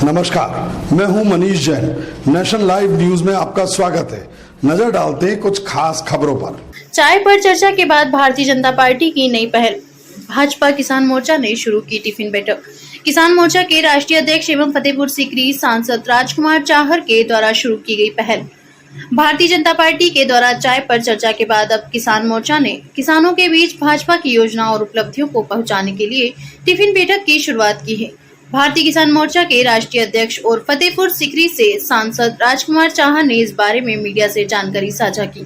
नमस्कार, मैं हूं Manish Jain. National live news में आपका स्वागत है। नजर डालते हैं कुछ खास खबरों पर। चाय पर चर्चा के बाद भारतीय जनता पार्टी की नई पहल। भाजपा किसान मोर्चा ने शुरू की टिफिन बैठक। किसान मोर्चा के राष्ट्रीय अध्यक्ष एवं फतेहपुर सीकरी सांसद राजकुमार चाहर के द्वारा शुरू की गई पहल। भारतीय जनता पार्टी के द्वारा चाय पर चर्चा के बाद अब किसान मोर्चा ने किसानों के बीच भाजपा की योजनाओं और उपलब्धियों को पहुंचाने के लिए टिफिन बैठक की शुरुआत की है। भारतीय किसान मोर्चा के राष्ट्रीय अध्यक्ष और फतेहपुर सीकरी से सांसद राजकुमार चाहर ने इस बारे में मीडिया से जानकारी साझा की।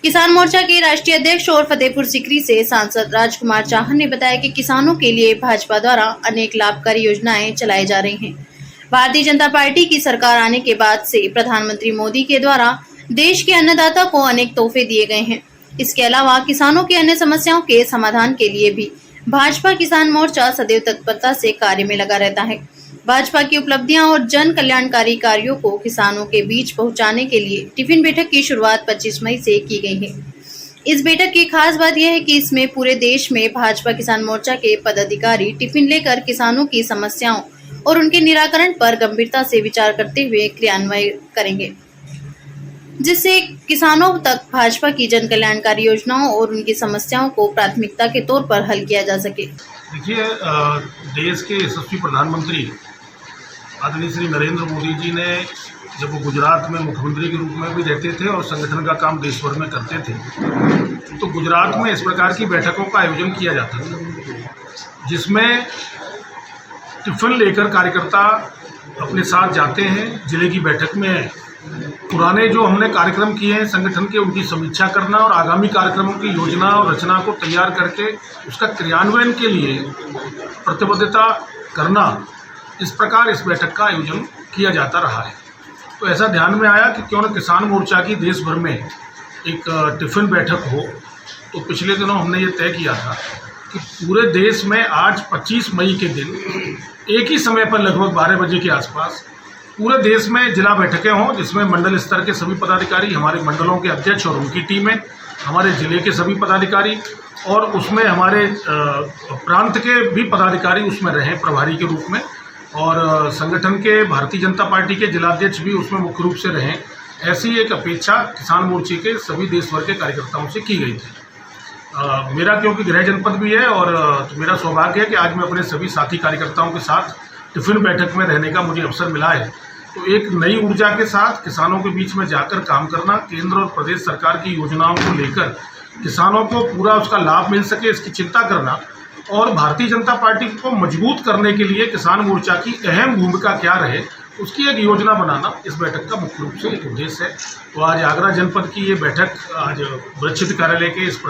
किसान मोर्चा के राष्ट्रीय अध्यक्ष और फतेहपुर सीकरी से सांसद राजकुमार चाहर ने बताया कि किसानों के लिए भाजपा द्वारा अनेक लाभकारी योजनाएं चलाई जा रही हैं। भारतीय जनता पार्टी की सरकार आने के बाद से प्रधानमंत्री मोदी के द्वारा देश के अन्नदाता को अनेक तोहफे दिए गए हैं। इसके अलावा किसानों की अन्य समस्याओं के समाधान के लिए भी भाजपा किसान मोर्चा सदैव तत्परता से कार्य में लगा रहता है। भाजपा की उपलब्धियां और जन कल्याणकारी कार्यों को किसानों के बीच पहुंचाने के लिए टिफिन बैठक की शुरुआत 25 मई से की गई है। इस बैठक की खास बात यह है कि इसमें पूरे देश में भाजपा किसान मोर्चा के पदाधिकारी टिफिन लेकर किसानों की समस्याओं और उनके निराकरण पर गंभीरता से विचार करते हुए क्रियान्वयन करेंगे, जिससे किसानों तक भाजपा की जन कल्याणकारी योजनाओं और उनकी समस्याओं को प्राथमिकता के तौर पर हल किया जा सके। देखिए, देश के यशस्वी प्रधानमंत्री आदरणीय श्री नरेंद्र मोदी जी ने जब वो गुजरात में मुख्यमंत्री के रूप में भी रहते थे और संगठन का काम देश भर में करते थे, तो गुजरात में इस प्रकार की बैठकों का आयोजन किया जाता था, जिसमें टिफिन लेकर कार्यकर्ता अपने साथ जाते हैं। जिले की बैठक में पुराने जो हमने कार्यक्रम किए हैं संगठन के, उनकी समीक्षा करना और आगामी कार्यक्रमों की योजना और रचना को तैयार करके उसका क्रियान्वयन के लिए प्रतिबद्धता करना, इस प्रकार इस बैठक का आयोजन किया जाता रहा है। तो ऐसा ध्यान में आया कि क्यों न किसान मोर्चा की देश भर में एक टिफिन बैठक हो। तो पिछले दिनों हमने ये तय किया था कि पूरे देश में आज 25 मई के दिन एक ही समय पर लगभग 12 बजे के आसपास पूरे देश में जिला बैठकें हों, जिसमें मंडल स्तर के सभी पदाधिकारी, हमारे मंडलों के अध्यक्ष और उनकी टीमें, हमारे जिले के सभी पदाधिकारी और उसमें हमारे प्रांत के भी पदाधिकारी उसमें रहें प्रभारी के रूप में, और संगठन के भारतीय जनता पार्टी के जिलाध्यक्ष भी उसमें मुख्य रूप से रहें। ऐसी एक अपेक्षा किसान मोर्चे के सभी देश भर के कार्यकर्ताओं से की गई थी। मेरा क्योंकि गृह जनपद भी है और मेरा सौभाग्य है कि आज मैं अपने सभी साथी कार्यकर्ताओं के साथ टिफिन बैठक में रहने का मुझे अवसर मिला है। तो एक नई ऊर्जा के साथ किसानों के बीच में जाकर काम करना, केंद्र और प्रदेश सरकार की योजनाओं को लेकर किसानों को पूरा उसका लाभ मिल सके, इसकी चिंता करना और भारतीय जनता पार्टी को मजबूत करने के लिए किसान मोर्चा की अहम भूमिका क्या रहे, उसकी एक योजना बनाना इस बैठक का मुख्य रूप से एक उद्देश्य है। तो आज आगरा जनपद की ये बैठक आज वृक्षित कार्यालय के इस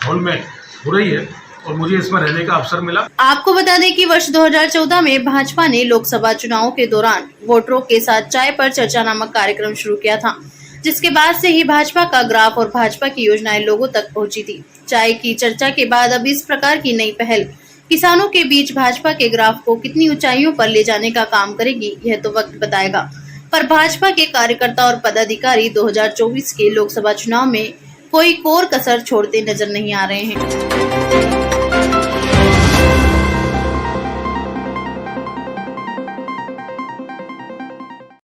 हॉल में हो रही है और मुझे इसमें रहने का अवसर मिला। आपको बता दें कि वर्ष 2014 में भाजपा ने लोकसभा चुनावों के दौरान वोटरों के साथ चाय पर चर्चा नामक कार्यक्रम शुरू किया था, जिसके बाद से ही भाजपा का ग्राफ और भाजपा की योजनाएं लोगों तक पहुंची थी। चाय की चर्चा के बाद अब इस प्रकार की नई पहल किसानों के बीच भाजपा के ग्राफ को कितनी ऊंचाइयों पर ले जाने का काम करेगी, यह तो वक्त बताएगा। पर भाजपा के कार्यकर्ता और पदाधिकारी 2024 के लोकसभा चुनाव में कोई कोर कसर छोड़ते नजर नहीं आ रहे हैं।